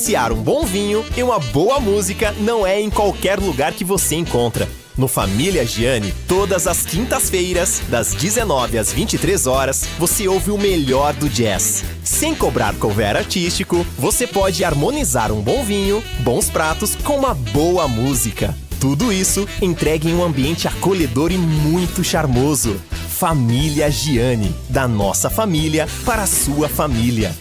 Apreciar um bom vinho e uma boa música não é em qualquer lugar que você encontra. No Família Gianni, todas as quintas-feiras, das 19 às 23 horas, você ouve o melhor do jazz. Sem cobrar cover artístico, você pode harmonizar um bom vinho, bons pratos com uma boa música. Tudo isso entregue em um ambiente acolhedor e muito charmoso. Família Gianni, da nossa família para a sua família.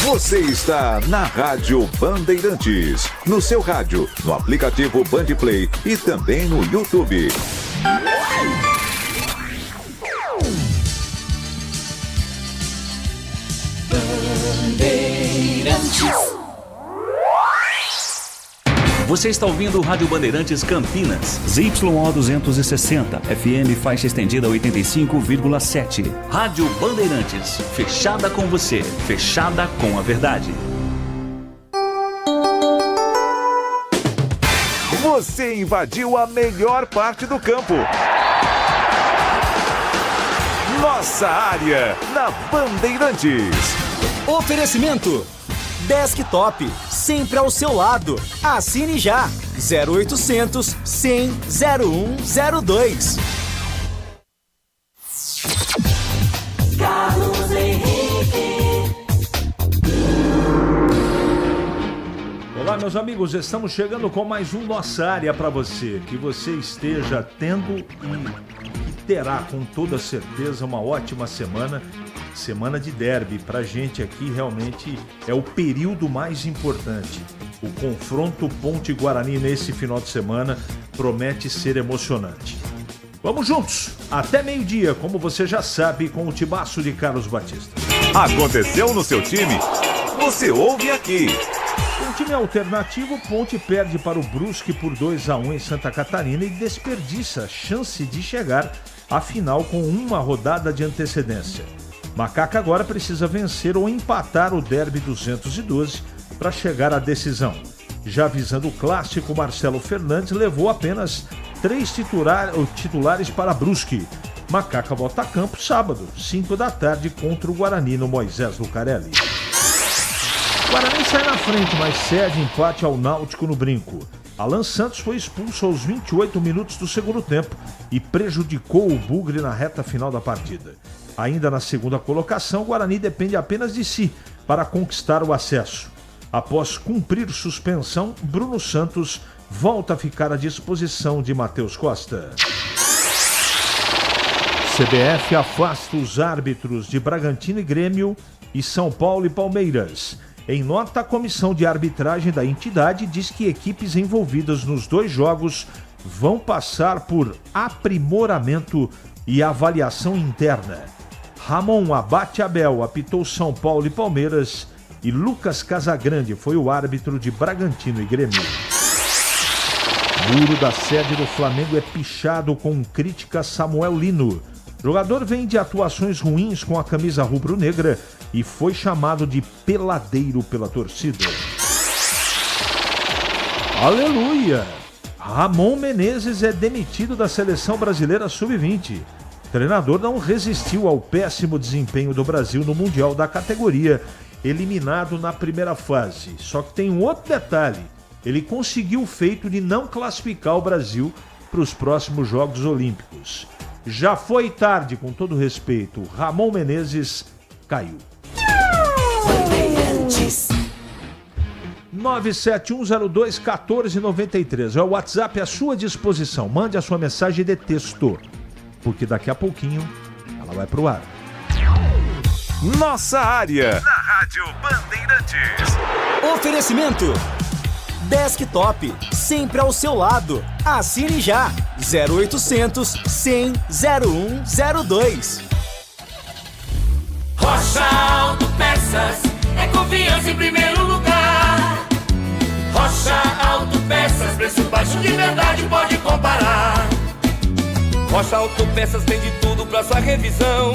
Você está na Rádio Bandeirantes, no seu rádio, no aplicativo Bandplay e também no YouTube. Bandeirantes. Você está ouvindo o Rádio Bandeirantes Campinas, ZYO 260, FM faixa estendida 85,7. Rádio Bandeirantes, fechada com você, fechada com a verdade. Você invadiu a melhor parte do campo. Nossa área, na Bandeirantes. Oferecimento Desktop, sempre ao seu lado. Assine já. 0800 100 0102. Carlos Henrique. Olá, meus amigos, estamos chegando com mais um Nossa Área para você. Que você esteja tendo e terá com toda certeza uma ótima semana. Semana de derby, pra gente aqui realmente é o período mais importante. O confronto Ponte-Guarani nesse final de semana promete ser emocionante. Vamos juntos, até meio-dia, como você já sabe, com o timaço de Carlos Batista. Aconteceu no seu time? Você ouve aqui. Com time alternativo, Ponte perde para o Brusque por 2-1 em Santa Catarina e desperdiça a chance de chegar à final com uma rodada de antecedência. Macaca agora precisa vencer ou empatar o Derby 212 para chegar à decisão. Já visando o clássico, Marcelo Fernandes levou apenas 3 titulares para Brusque. Macaca volta a campo sábado, 5 da tarde, contra o Guarani no Moisés Lucarelli. Guarani sai na frente, mas cede empate ao Náutico no Brinco. Alan Santos foi expulso aos 28 minutos do segundo tempo e prejudicou o Bugre na reta final da partida. Ainda na segunda colocação, o Guarani depende apenas de si para conquistar o acesso. Após cumprir suspensão, Bruno Santos volta a ficar à disposição de Matheus Costa. CBF afasta os árbitros de Bragantino e Grêmio e São Paulo e Palmeiras. Em nota, a comissão de arbitragem da entidade diz que equipes envolvidas nos 2 jogos vão passar por aprimoramento e avaliação interna. Ramon Abate Abel apitou São Paulo e Palmeiras e Lucas Casagrande foi o árbitro de Bragantino e Grêmio. Muro da sede do Flamengo é pichado com crítica a Samuel Lino. O jogador vem de atuações ruins com a camisa rubro-negra e foi chamado de peladeiro pela torcida. Aleluia! Ramon Menezes é demitido da seleção brasileira sub-20. O treinador não resistiu ao péssimo desempenho do Brasil no Mundial da categoria, eliminado na primeira fase. Só que tem um outro detalhe, ele conseguiu o feito de não classificar o Brasil para os próximos Jogos Olímpicos. Já foi tarde, com todo respeito, Ramon Menezes caiu. 971021493 é o WhatsApp à sua disposição. Mande a sua mensagem de texto, porque daqui a pouquinho ela vai pro ar. Nossa área, na Rádio Bandeirantes. Oferecimento Desktop, sempre ao seu lado. Assine já. 0800 100 0102. Rocha Autopeças é confiança em primeiro lugar. Rocha Autopeças, preço baixo de verdade, pode comparar. Rocha Autopeças tem de tudo pra sua revisão.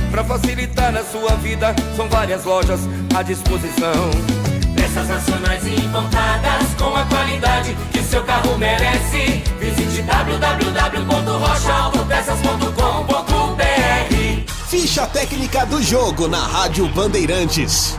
Pra facilitar na sua vida, são várias lojas à disposição. Peças nacionais e importadas com a qualidade que o seu carro merece. Visite www.rochaautopeças.com.br. Ficha técnica do jogo na Rádio Bandeirantes.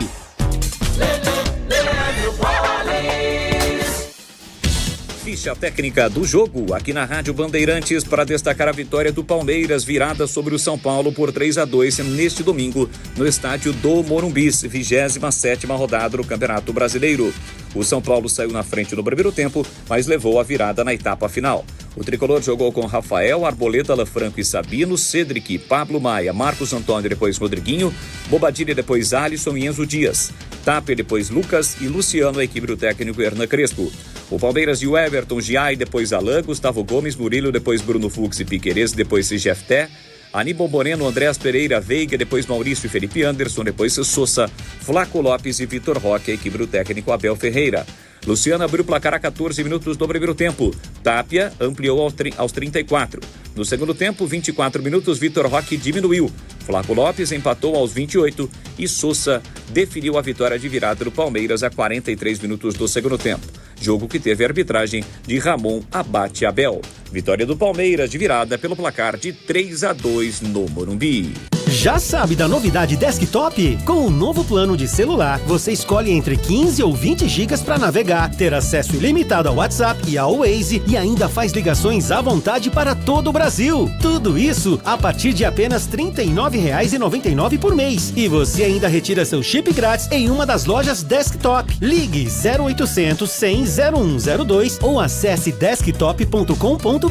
ficha técnica do jogo aqui na Rádio Bandeirantes para destacar a vitória do Palmeiras virada sobre o São Paulo por 3-2 neste domingo no estádio do Morumbi, 27ª rodada do Campeonato Brasileiro. O São Paulo saiu na frente no primeiro tempo, mas levou a virada na etapa final. O tricolor jogou com Rafael, Arboleda, Franco e Sabino, Cedric, Pablo Maia, Marcos Antônio, depois Rodriguinho, Bobadilha, depois Alisson e Enzo Dias, Tapia, depois Lucas e Luciano, a equipe do técnico Hernan Crespo. O Palmeiras e o Everton, Giai, depois Alain, Gustavo Gomes, Murilo, depois Bruno Fux e Piquerez, depois Jefté, Aníbal Moreno, Andrés Pereira, Veiga, depois Maurício e Felipe Anderson, depois Sousa, Flaco Lopes e Vitor Roque, a equipe do técnico Abel Ferreira. Luciano abriu o placar a 14 minutos do primeiro tempo. Tapia ampliou aos 34. No segundo tempo, 24 minutos, Vitor Roque diminuiu. Flaco Lopes empatou aos 28 e Sousa definiu a vitória de virada do Palmeiras a 43 minutos do segundo tempo. Jogo que teve a arbitragem de Ramon Abate Abel. Vitória do Palmeiras de virada pelo placar de 3-2 no Morumbi. Já sabe da novidade Desktop? Com o novo plano de celular, você escolhe entre 15 ou 20 gigas para navegar, ter acesso ilimitado ao WhatsApp e ao Waze e ainda faz ligações à vontade para todo o Brasil. Tudo isso a partir de apenas R$ 39,99 por mês. E você ainda retira seu chip grátis em uma das lojas Desktop. Ligue 0800 100 0102 ou acesse desktop.com.br.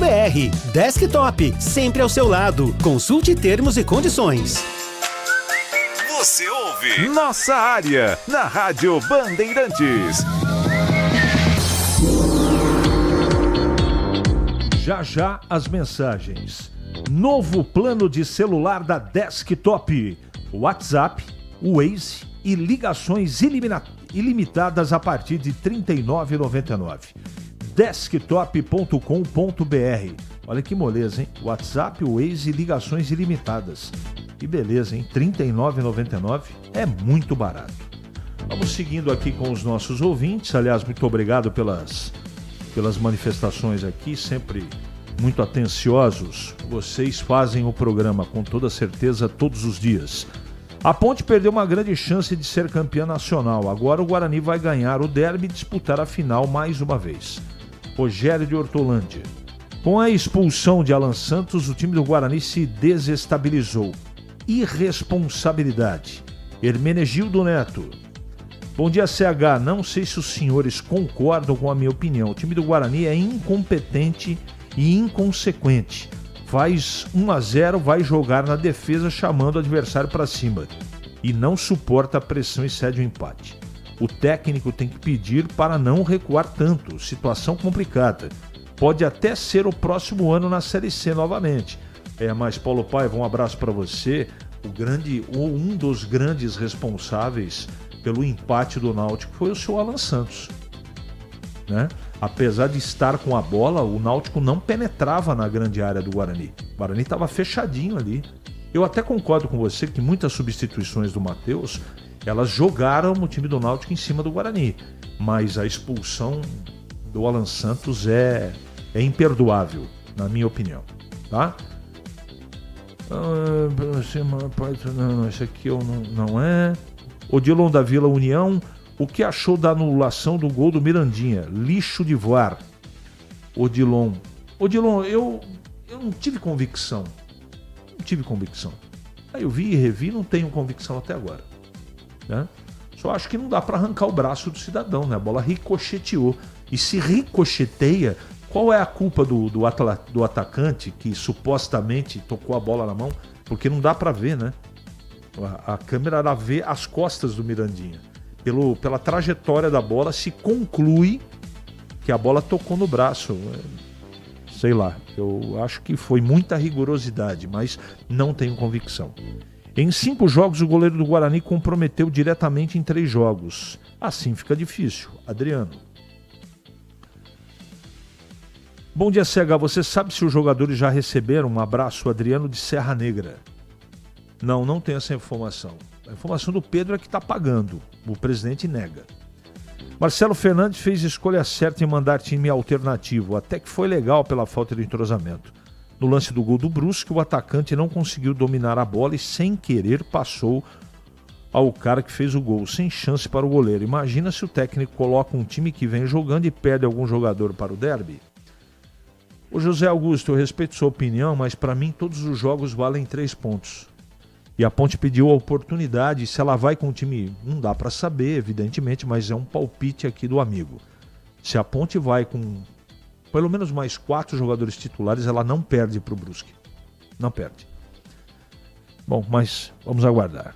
Desktop, sempre ao seu lado. Consulte termos e condições. Você ouve Nossa Área na Rádio Bandeirantes. Já as mensagens. Novo plano de celular da Desktop. WhatsApp, Waze e ligações ilimitadas a partir de R$ 39,99. Desktop.com.br. Olha que moleza, hein? WhatsApp, Waze e ligações ilimitadas. Que beleza, hein? R$ 39,99 é muito barato. Vamos seguindo aqui com os nossos ouvintes. Aliás, muito obrigado pelas manifestações aqui, sempre muito atenciosos. Vocês fazem o programa com toda certeza todos os dias. A Ponte perdeu uma grande chance de ser campeã nacional. Agora o Guarani vai ganhar o derby e disputar a final mais uma vez. Rogério de Hortolândia. Com a expulsão de Alan Santos, o time do Guarani se desestabilizou. Irresponsabilidade. Hermenegildo Neto. Bom dia, CH. Não sei se os senhores concordam com a minha opinião. O time do Guarani é incompetente e inconsequente. Faz 1-0, vai jogar na defesa chamando o adversário para cima. E não suporta a pressão e cede o empate. O técnico tem que pedir para não recuar tanto. Situação complicada. Pode até ser o próximo ano na Série C novamente. Mas Paulo Paiva, um abraço para você. Um dos grandes responsáveis pelo empate do Náutico foi o seu Alan Santos, né? Apesar de estar com a bola, o Náutico não penetrava na grande área do Guarani. O Guarani estava fechadinho ali. Eu até concordo com você que muitas substituições do Matheus, elas jogaram o time do Náutico em cima do Guarani. Mas a expulsão do Alan Santos é imperdoável, na minha opinião, tá? Não, esse aqui não é. Odilon da Vila União. O que achou da anulação do gol do Mirandinha? Lixo de VAR. Odilon, eu não tive convicção. Aí eu vi e revi, não tenho convicção até agora, né? Só acho que não dá para arrancar o braço do cidadão, né? A bola ricocheteou. E se ricocheteia, qual é a culpa do atacante que supostamente tocou a bola na mão? Porque não dá para ver, né? A câmera vê as costas do Mirandinha. Pela trajetória da bola, se conclui que a bola tocou no braço. Sei lá, eu acho que foi muita rigorosidade, mas não tenho convicção. Em 5 jogos, o goleiro do Guarani comprometeu diretamente em 3 jogos. Assim fica difícil. Adriano. Bom dia, CH. Você sabe se os jogadores já receberam? Um abraço, Adriano de Serra Negra. Não tenho essa informação. A informação do Pedro é que está pagando. O presidente nega. Marcelo Fernandes fez escolha certa em mandar time alternativo. Até que foi legal pela falta de entrosamento. No lance do gol do Brusque, o atacante não conseguiu dominar a bola e, sem querer, passou ao cara que fez o gol, sem chance para o goleiro. Imagina se o técnico coloca um time que vem jogando e perde algum jogador para o derby. Ô José Augusto, eu respeito sua opinião, mas para mim todos os jogos valem 3 pontos. E a Ponte pediu a oportunidade, se ela vai com o time, não dá para saber, evidentemente, mas é um palpite aqui do amigo. Se a Ponte vai com pelo menos mais 4 jogadores titulares, ela não perde para o Brusque. Não perde. Bom, mas vamos aguardar.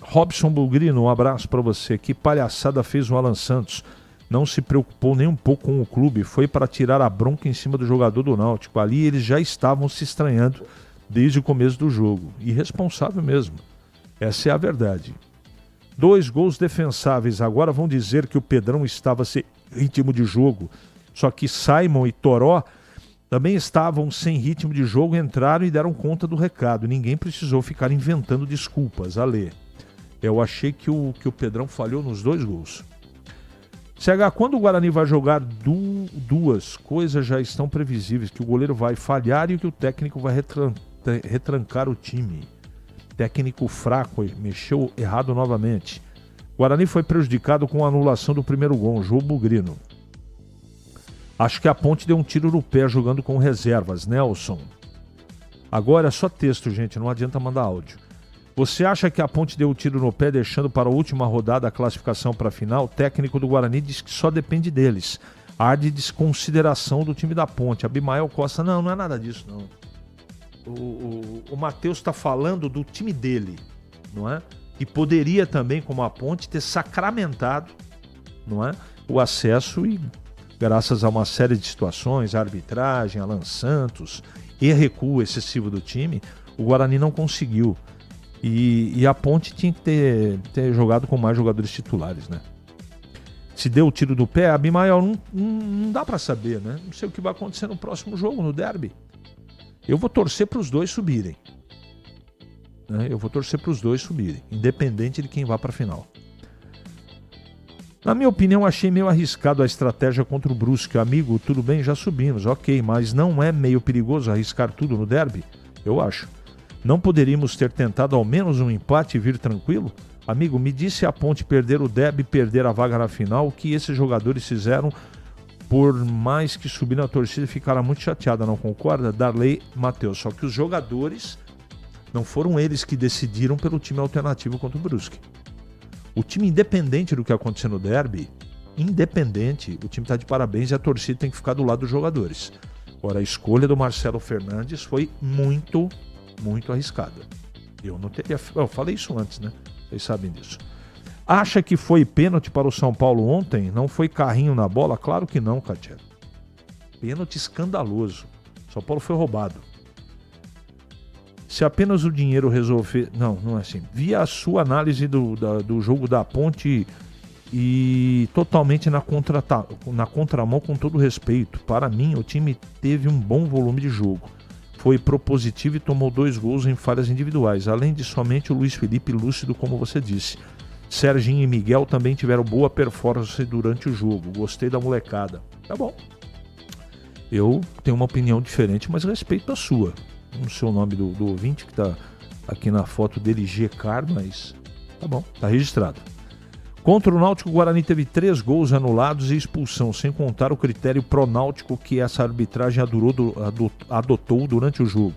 Robson Bulgrino, um abraço para você. Que palhaçada fez o Alan Santos. Não se preocupou nem um pouco com o clube. Foi para tirar a bronca em cima do jogador do Náutico. Ali eles já estavam se estranhando desde o começo do jogo. Irresponsável mesmo. Essa é a verdade. 2 gols defensáveis. Agora vão dizer que o Pedrão estava sem ritmo de jogo. Só que Simon e Toró também estavam sem ritmo de jogo, entraram e deram conta do recado. Ninguém precisou ficar inventando desculpas. Alê, eu achei que o Pedrão falhou nos 2 gols. CH, quando o Guarani vai jogar duas coisas já estão previsíveis, que o goleiro vai falhar e que o técnico vai retrancar o time. Técnico fraco, mexeu errado novamente. Guarani foi prejudicado com a anulação do primeiro gol, João Bugrino. Acho que a Ponte deu um tiro no pé jogando com reservas, Nelson. Agora é só texto, gente, não adianta mandar áudio. Você acha que a Ponte deu um tiro no pé deixando para a última rodada a classificação para a final? O técnico do Guarani diz que só depende deles. Há de desconsideração do time da Ponte. Abimael Costa, não é nada disso, não. O Matheus está falando do time dele, não é? E poderia também, como a Ponte, ter sacramentado, não é? O acesso e, graças a uma série de situações, a arbitragem, Alan Santos e recuo excessivo do time, o Guarani não conseguiu. E a Ponte tinha que ter jogado com mais jogadores titulares, né? Se deu o tiro do pé, a Abimael não dá para saber, né? Não sei o que vai acontecer no próximo jogo, no derby. Eu vou torcer para os dois subirem. Né? Eu vou torcer para os dois subirem, independente de quem vá para a final. Na minha opinião, achei meio arriscado a estratégia contra o Brusque. Amigo, tudo bem, já subimos, ok, mas não é meio perigoso arriscar tudo no derby? Eu acho. Não poderíamos ter tentado ao menos um empate e vir tranquilo? Amigo, me disse a Ponte perder o derby e perder a vaga na final, o que esses jogadores fizeram, por mais que subiram a torcida, ficaram muito chateada, não concorda? Darley Matheus. Só que os jogadores, não foram eles que decidiram pelo time alternativo contra o Brusque. O time, independente do que acontecer no derby, o time está de parabéns e a torcida tem que ficar do lado dos jogadores. Agora, a escolha do Marcelo Fernandes foi muito arriscada. Eu falei isso antes, né? Vocês sabem disso. Acha que foi pênalti para o São Paulo ontem? Não foi carrinho na bola? Claro que não, Katia. Pênalti escandaloso. São Paulo foi roubado. Se apenas o dinheiro resolver... Não é assim. Via a sua análise do jogo da Ponte e totalmente na contramão, com todo respeito. Para mim, o time teve um bom volume de jogo. Foi propositivo e tomou 2 gols em falhas individuais, além de somente o Luiz Felipe lúcido, como você disse. Serginho e Miguel também tiveram boa performance durante o jogo. Gostei da molecada. Tá bom. Eu tenho uma opinião diferente, mas respeito a sua. Não sei o nome do ouvinte que está aqui na foto dele, GK, mas tá bom, tá registrado. Contra o Náutico, o Guarani teve 3 gols anulados e expulsão, sem contar o critério pronáutico que essa arbitragem adotou durante o jogo.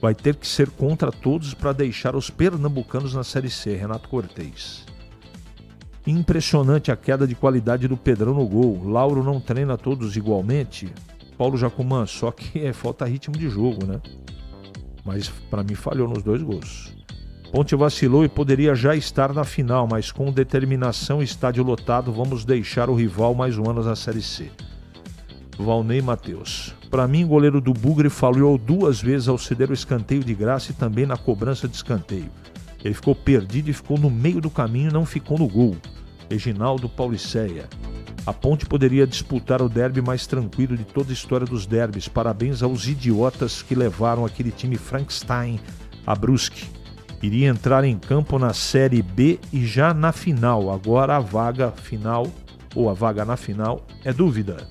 Vai ter que ser contra todos para deixar os pernambucanos na Série C, Renato Cortez. Impressionante a queda de qualidade do Pedrão no gol. Lauro não treina todos igualmente. Paulo Jacomã, só que falta ritmo de jogo, né? Mas para mim falhou nos 2 gols. Ponte vacilou e poderia já estar na final, mas com determinação e estádio lotado, vamos deixar o rival mais um ano na Série C. Valnei Matheus. Para mim, o goleiro do Bugre falhou 2 vezes ao ceder o escanteio de graça e também na cobrança de escanteio. Ele ficou perdido e ficou no meio do caminho e não ficou no gol. Reginaldo Pauliceia. A Ponte poderia disputar o derby mais tranquilo de toda a história dos derbys. Parabéns aos idiotas que levaram aquele time Frankenstein a Brusque. Iria entrar em campo na Série B e já na final. Agora a vaga final, ou a vaga na final, é dúvida.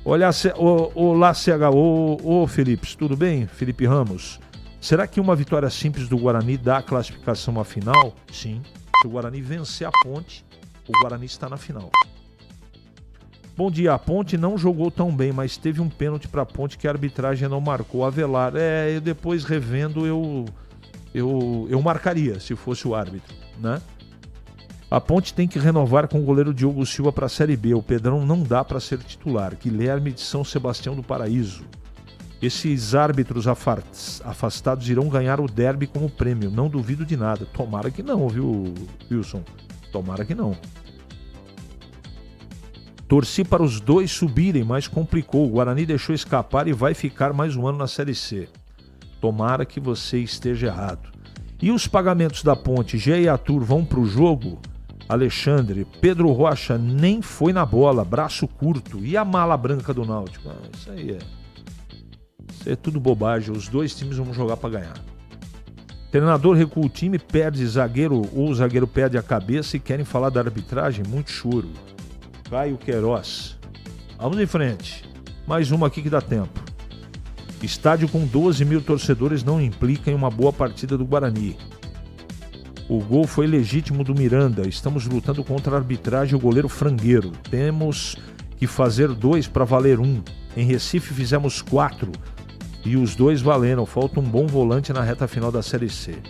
Olá, CH. Ô, Felipe, tudo bem? Felipe Ramos. Será que uma vitória simples do Guarani dá a classificação à final? Sim. Se o Guarani vencer a Ponte, o Guarani está na final. Bom dia, a Ponte não jogou tão bem, mas teve um pênalti para a Ponte que a arbitragem não marcou. Avelar, eu depois revendo, eu marcaria se fosse o árbitro, né? A Ponte tem que renovar com o goleiro Diogo Silva para a Série B. O Pedrão não dá para ser titular. Guilherme de São Sebastião do Paraíso. Esses árbitros afastados irão ganhar o derby como prêmio. Não duvido de nada. Tomara que não, viu, Wilson? Tomara que não. Torci para os dois subirem, mas complicou. O Guarani deixou escapar e vai ficar mais um ano na Série C. Tomara que você esteja errado. E os pagamentos da Ponte, Gé e Arthur vão para o jogo? Alexandre, Pedro Rocha nem foi na bola, braço curto. E a mala branca do Náutico? Isso aí é tudo bobagem. Os dois times vão jogar para ganhar. Treinador recua o time, perde zagueiro ou o zagueiro perde a cabeça e querem falar da arbitragem? Muito choro. Caio Queiroz. Vamos em frente. Mais uma aqui que dá tempo. Estádio com 12 mil torcedores não implica em uma boa partida do Guarani. O gol foi legítimo do Miranda. Estamos lutando contra a arbitragem e o goleiro frangueiro. Temos que fazer 2 para valer 1. Em Recife fizemos 4 e os 2 valeram. Falta um bom volante na reta final da Série C. Deixa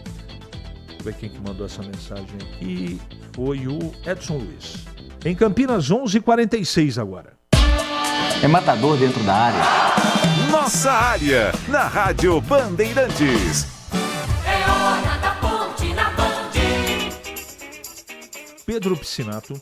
eu ver quem que mandou essa mensagem aqui. Foi o Edson Luiz. Em Campinas, 11h46 agora. É matador dentro da área. Nossa área, na Rádio Bandeirantes. É hora da Ponte na Band. Pedro Piscinato.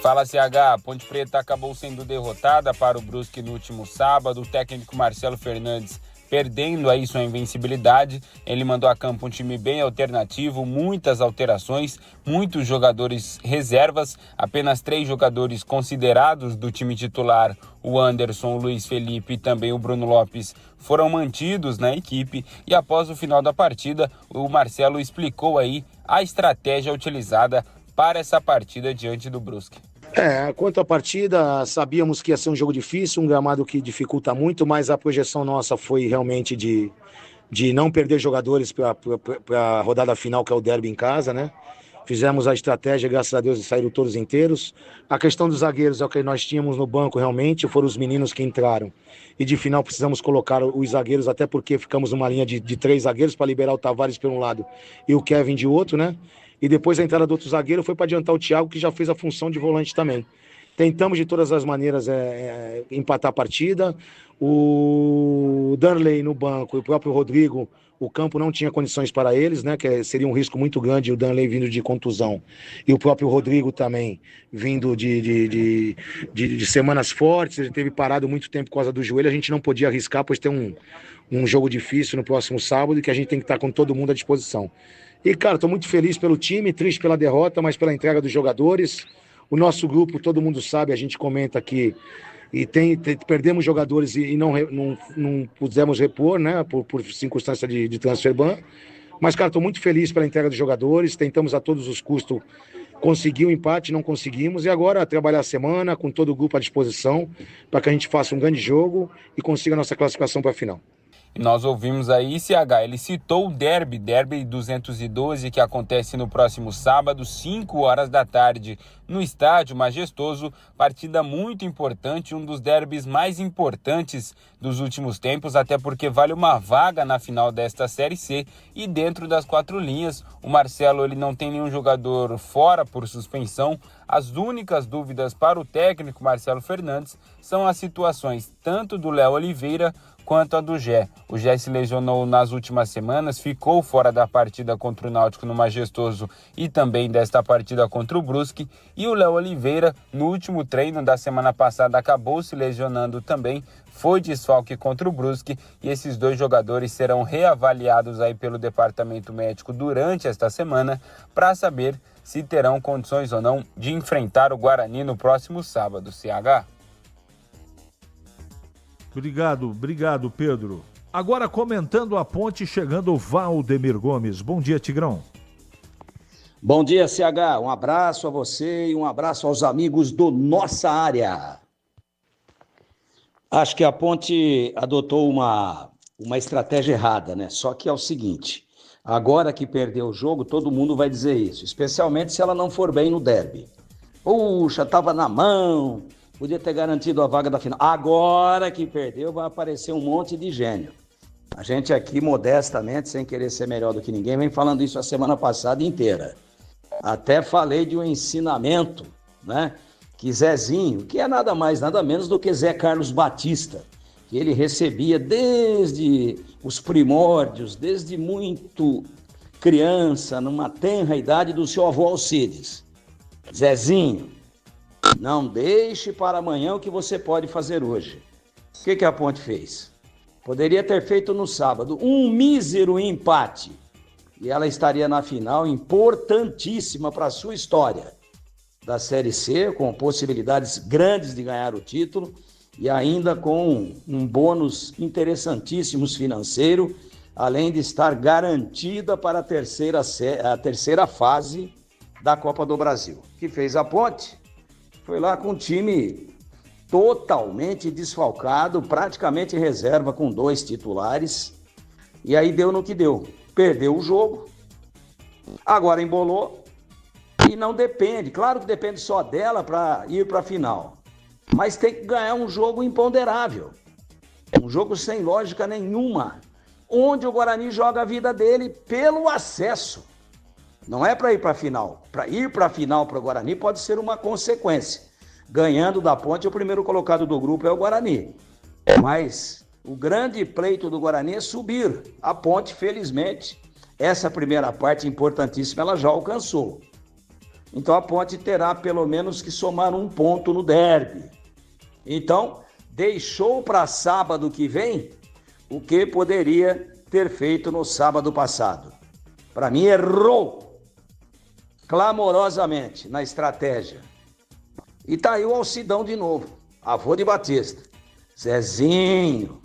Fala, CH. Ponte Preta acabou sendo derrotada para o Brusque no último sábado. O técnico Marcelo Fernandes perdendo aí sua invencibilidade. Ele mandou a campo um time bem alternativo, muitas alterações, muitos jogadores reservas, apenas 3 jogadores considerados do time titular, o Anderson, o Luiz Felipe e também o Bruno Lopes, foram mantidos na equipe. E após o final da partida, o Marcelo explicou aí a estratégia utilizada para essa partida diante do Brusque. Quanto à partida, sabíamos que ia ser um jogo difícil, um gramado que dificulta muito, mas a projeção nossa foi realmente de não perder jogadores para a rodada final, que é o derby em casa, né? Fizemos a estratégia, graças a Deus, e saíram todos inteiros. A questão dos zagueiros é o que nós tínhamos no banco realmente, foram os meninos que entraram. E de final precisamos colocar os zagueiros, até porque ficamos numa linha de 3 zagueiros para liberar o Tavares por um lado e o Kevin de outro, né? E depois a entrada do outro zagueiro foi para adiantar o Thiago, que já fez a função de volante também. Tentamos de todas as maneiras empatar a partida. O Darley no banco e o próprio Rodrigo, o campo não tinha condições para eles, né? Que seria um risco muito grande, o Darley vindo de contusão. E o próprio Rodrigo também vindo de semanas fortes. Ele teve parado muito tempo por causa do joelho. A gente não podia arriscar, pois tem um jogo difícil no próximo sábado e que a gente tem que estar com todo mundo à disposição. E, cara, estou muito feliz pelo time, triste pela derrota, mas pela entrega dos jogadores. O nosso grupo, todo mundo sabe, a gente comenta aqui, e perdemos jogadores e não pudemos repor, né, por circunstância de transfer ban. Mas, cara, estou muito feliz pela entrega dos jogadores, tentamos a todos os custos conseguir o empate, não conseguimos, e agora trabalhar a semana com todo o grupo à disposição para que a gente faça um grande jogo e consiga a nossa classificação para a final. E nós ouvimos aí, CH, ele citou o derby 212, que acontece no próximo sábado, 5 horas da tarde, no Estádio Majestoso. Partida muito importante, um dos derbys mais importantes dos últimos tempos, até porque vale uma vaga na final desta Série C. E dentro das 4 linhas, o Marcelo ele não tem nenhum jogador fora por suspensão. As únicas dúvidas para o técnico Marcelo Fernandes são as situações tanto do Léo Oliveira quanto a do Gé. O Gé se lesionou nas últimas semanas, ficou fora da partida contra o Náutico no Majestoso e também desta partida contra o Brusque. E o Léo Oliveira, no último treino da semana passada, acabou se lesionando também, foi desfalque contra o Brusque, e esses 2 jogadores serão reavaliados aí pelo departamento médico durante esta semana para saber se terão condições ou não de enfrentar o Guarani no próximo sábado, CH. Obrigado, Pedro. Agora comentando a Ponte, chegando o Valdemir Gomes. Bom dia, Tigrão. Bom dia, CH. Um abraço a você e um abraço aos amigos do Nossa Área. Acho que a Ponte adotou uma estratégia errada, né? Só que é o seguinte, agora que perdeu o jogo, todo mundo vai dizer isso, especialmente se ela não for bem no derby. Puxa, estava na mão, podia ter garantido a vaga da final. Agora que perdeu, vai aparecer um monte de gênio. A gente aqui, modestamente, sem querer ser melhor do que ninguém, vem falando isso a semana passada inteira. Até falei de um ensinamento, né? Que Zezinho, que é nada mais, nada menos do que Zé Carlos Batista, que ele recebia desde os primórdios, desde muito criança, numa tenra idade, do seu avô Alcides. Zezinho, não deixe para amanhã o que você pode fazer hoje. O que a Ponte fez? Poderia ter feito no sábado um mísero empate e ela estaria na final, importantíssima para a sua história da Série C, com possibilidades grandes de ganhar o título e ainda com um bônus interessantíssimo financeiro, além de estar garantida para a terceira fase da Copa do Brasil. O que fez a Ponte? Foi lá com um time totalmente desfalcado, praticamente reserva, com 2 titulares, e aí deu no que deu. Perdeu o jogo, agora embolou, e não depende, claro que depende só dela para ir para a final, mas tem que ganhar um jogo imponderável, um jogo sem lógica nenhuma, onde o Guarani joga a vida dele pelo acesso, não é para ir para a final. Para ir para a final para o Guarani pode ser uma consequência. Ganhando da Ponte, o primeiro colocado do grupo é o Guarani, mas o grande pleito do Guarani é subir. A Ponte, felizmente, essa primeira parte importantíssima ela já alcançou. Então a Ponte terá pelo menos que somar 1 ponto no derby. Então, deixou para sábado que vem o que poderia ter feito no sábado passado. Para mim, errou clamorosamente na estratégia. E tá aí o Alcidão de novo, avô de Batista. Zezinho,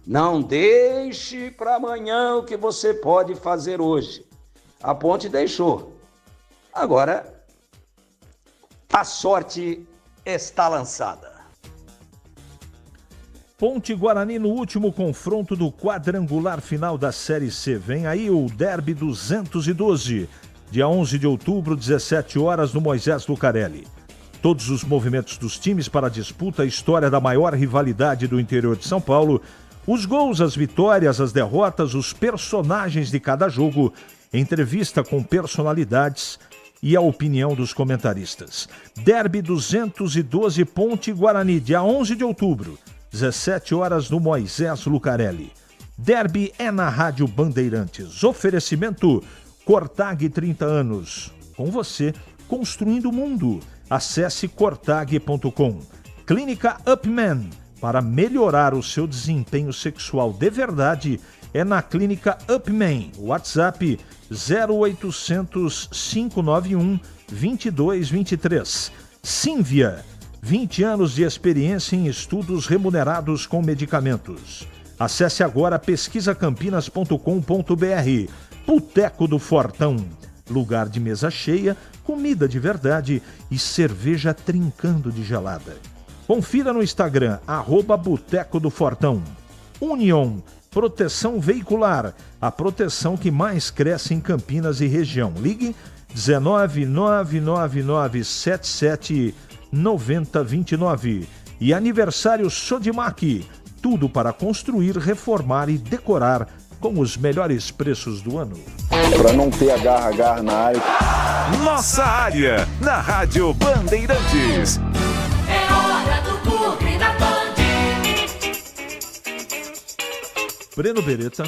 não deixe para amanhã o que você pode fazer hoje. A Ponte deixou. Agora, a sorte está lançada. Ponte Guarani no último confronto do quadrangular final da Série C. Vem aí o Derby 212, dia 11 de outubro, 17 horas, no Moisés Lucarelli. Todos os movimentos dos times para a disputa, a história da maior rivalidade do interior de São Paulo, os gols, as vitórias, as derrotas, os personagens de cada jogo, entrevista com personalidades e a opinião dos comentaristas. Derby 212 Ponte Guarani, dia 11 de outubro, 17 horas, no Moisés Lucarelli. Derby é na Rádio Bandeirantes. Oferecimento Cortag, 30 anos. Com você, construindo o mundo. Acesse cortag.com. Clínica Upman. Para melhorar o seu desempenho sexual de verdade, é na Clínica Upman. WhatsApp 0800 591 2223. Sínvia. 20 anos de experiência em estudos remunerados com medicamentos. Acesse agora pesquisacampinas.com.br. Boteco do Fortão. Lugar de mesa cheia, comida de verdade e cerveja trincando de gelada. Confira no Instagram, @Boteco do Fortão. Union, proteção veicular, a proteção que mais cresce em Campinas e região. Ligue 19-99977-9029. E aniversário Sodimac, tudo para construir, reformar e decorar com os melhores preços do ano. Para não ter agarra na área. Nossa área, na Rádio Bandeirantes. É hora do Clube da Band. Breno Beretta.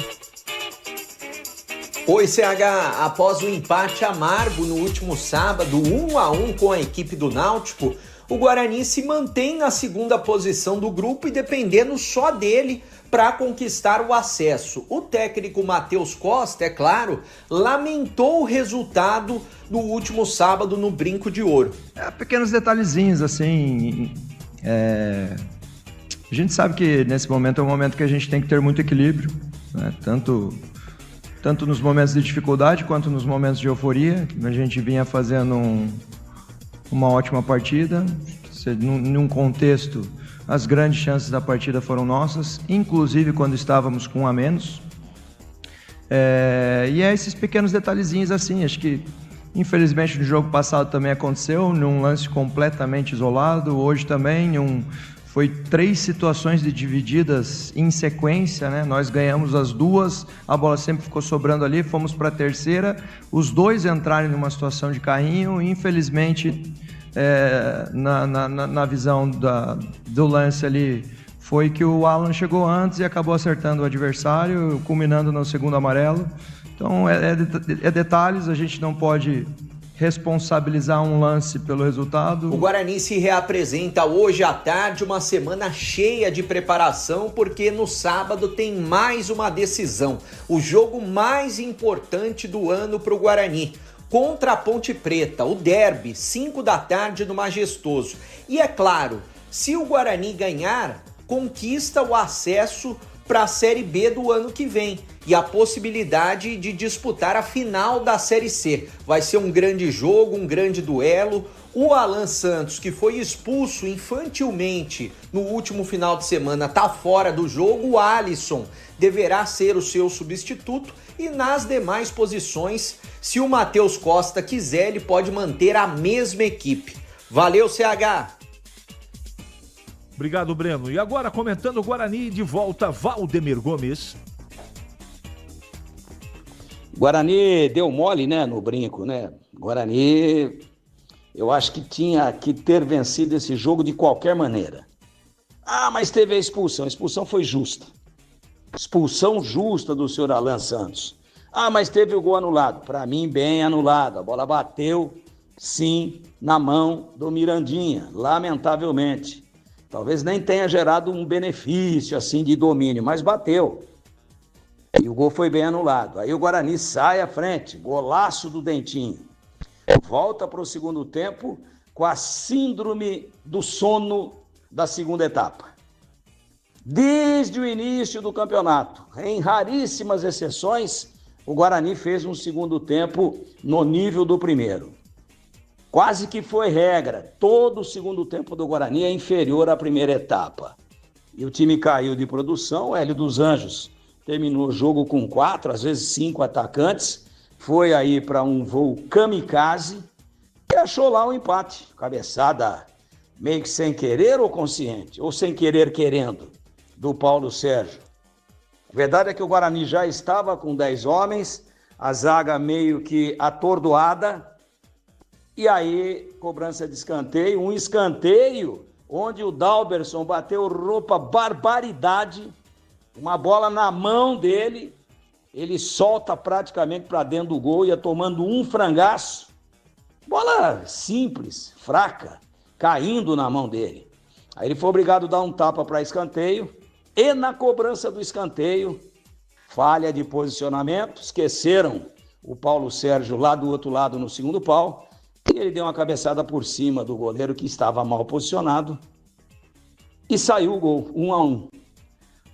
Oi, CH. Após o empate amargo no último sábado, 1-1 com a equipe do Náutico, o Guarani se mantém na segunda posição do grupo e dependendo só dele para conquistar o acesso. O técnico Matheus Costa, é claro, lamentou o resultado no último sábado no Brinco de Ouro. Pequenos detalhezinhos, assim. A gente sabe que nesse momento é um momento que a gente tem que ter muito equilíbrio, né? Tanto nos momentos de dificuldade quanto nos momentos de euforia. A gente vinha fazendo uma ótima partida, num contexto as grandes chances da partida foram nossas, inclusive quando estávamos com um a menos. E é esses pequenos detalhezinhos assim, acho que infelizmente no jogo passado também aconteceu, num lance completamente isolado, hoje também, foi 3 situações divididas em sequência, né? Nós ganhamos as 2, a bola sempre ficou sobrando ali, fomos para a terceira, os 2 entraram numa situação de carrinho, infelizmente na visão do lance ali, foi que o Alan chegou antes e acabou acertando o adversário, culminando no segundo amarelo. Então é detalhes, a gente não pode responsabilizar um lance pelo resultado. O Guarani se reapresenta hoje à tarde, uma semana cheia de preparação, porque no sábado tem mais uma decisão, o jogo mais importante do ano para o Guarani, contra a Ponte Preta, o derby, 5 da tarde no Majestoso. E é claro, se o Guarani ganhar, conquista o acesso para a Série B do ano que vem e a possibilidade de disputar a final da Série C. Vai ser um grande jogo, um grande duelo. O Alan Santos, que foi expulso infantilmente no último final de semana, está fora do jogo. O Alisson deverá ser o seu substituto e nas demais posições, se o Matheus Costa quiser, ele pode manter a mesma equipe. Valeu, CH! Obrigado, Breno. E agora, comentando o Guarani, de volta, Valdemir Gomes. Guarani deu mole, né, no brinco, né? Guarani, eu acho que tinha que ter vencido esse jogo de qualquer maneira. Mas teve a expulsão. A expulsão foi justa. Expulsão justa do senhor Alan Santos. Mas teve o gol anulado. Para mim, bem anulado. A bola bateu, sim, na mão do Mirandinha, lamentavelmente. Talvez nem tenha gerado um benefício assim de domínio, mas bateu. E o gol foi bem anulado. Aí o Guarani sai à frente, golaço do Dentinho. Volta para o segundo tempo com a síndrome do sono da segunda etapa. Desde o início do campeonato, em raríssimas exceções, o Guarani fez um segundo tempo no nível do primeiro. Quase que foi regra, todo o segundo tempo do Guarani é inferior à primeira etapa. E o time caiu de produção, o Hélio dos Anjos terminou o jogo com 4, às vezes 5 atacantes, foi aí para um voo kamikaze e achou lá um empate. Cabeçada meio que sem querer ou consciente, ou sem querer querendo, do Paulo Sérgio. A verdade é que o Guarani já estava com 10 homens, a zaga meio que atordoada. E aí, cobrança de escanteio, um escanteio onde o Dalberson bateu roupa barbaridade, uma bola na mão dele, ele solta praticamente para dentro do gol, ia tomando um frangaço, bola simples, fraca, caindo na mão dele. Aí ele foi obrigado a dar um tapa para escanteio, e na cobrança do escanteio, falha de posicionamento, esqueceram o Paulo Sérgio lá do outro lado no segundo pau, e ele deu uma cabeçada por cima do goleiro que estava mal posicionado e saiu o gol, 1-1.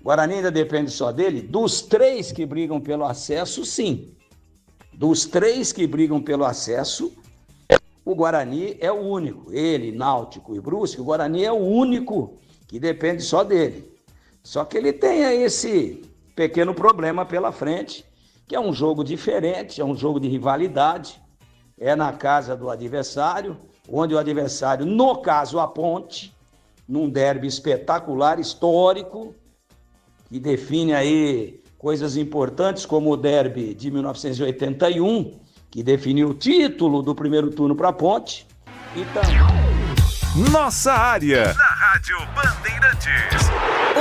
O Guarani ainda depende só dele. Dos 3 que brigam pelo acesso, sim. Dos 3 que brigam pelo acesso, o Guarani é o único. Ele, Náutico e Brusque, o Guarani é o único que depende só dele. Só que ele tem aí esse pequeno problema pela frente, que é um jogo diferente, é um jogo de rivalidade. É na casa do adversário, onde o adversário, no caso a Ponte, num derby espetacular, histórico, que define aí coisas importantes como o derby de 1981, que definiu o título do primeiro turno para a Ponte. E também... Nossa área, na Rádio Bandeirantes.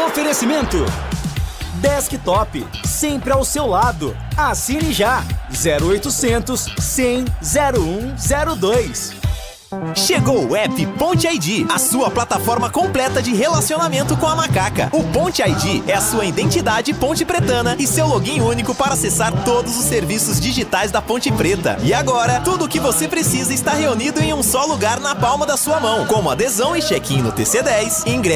Oferecimento Desktop, sempre ao seu lado. Assine já, 0800 100 0102. Chegou o app Ponte ID, a sua plataforma completa de relacionamento com a macaca. O Ponte ID é a sua identidade ponte pretana e seu login único para acessar todos os serviços digitais da Ponte Preta. E agora, tudo o que você precisa está reunido em um só lugar na palma da sua mão, como adesão e check-in no TC10, ingresso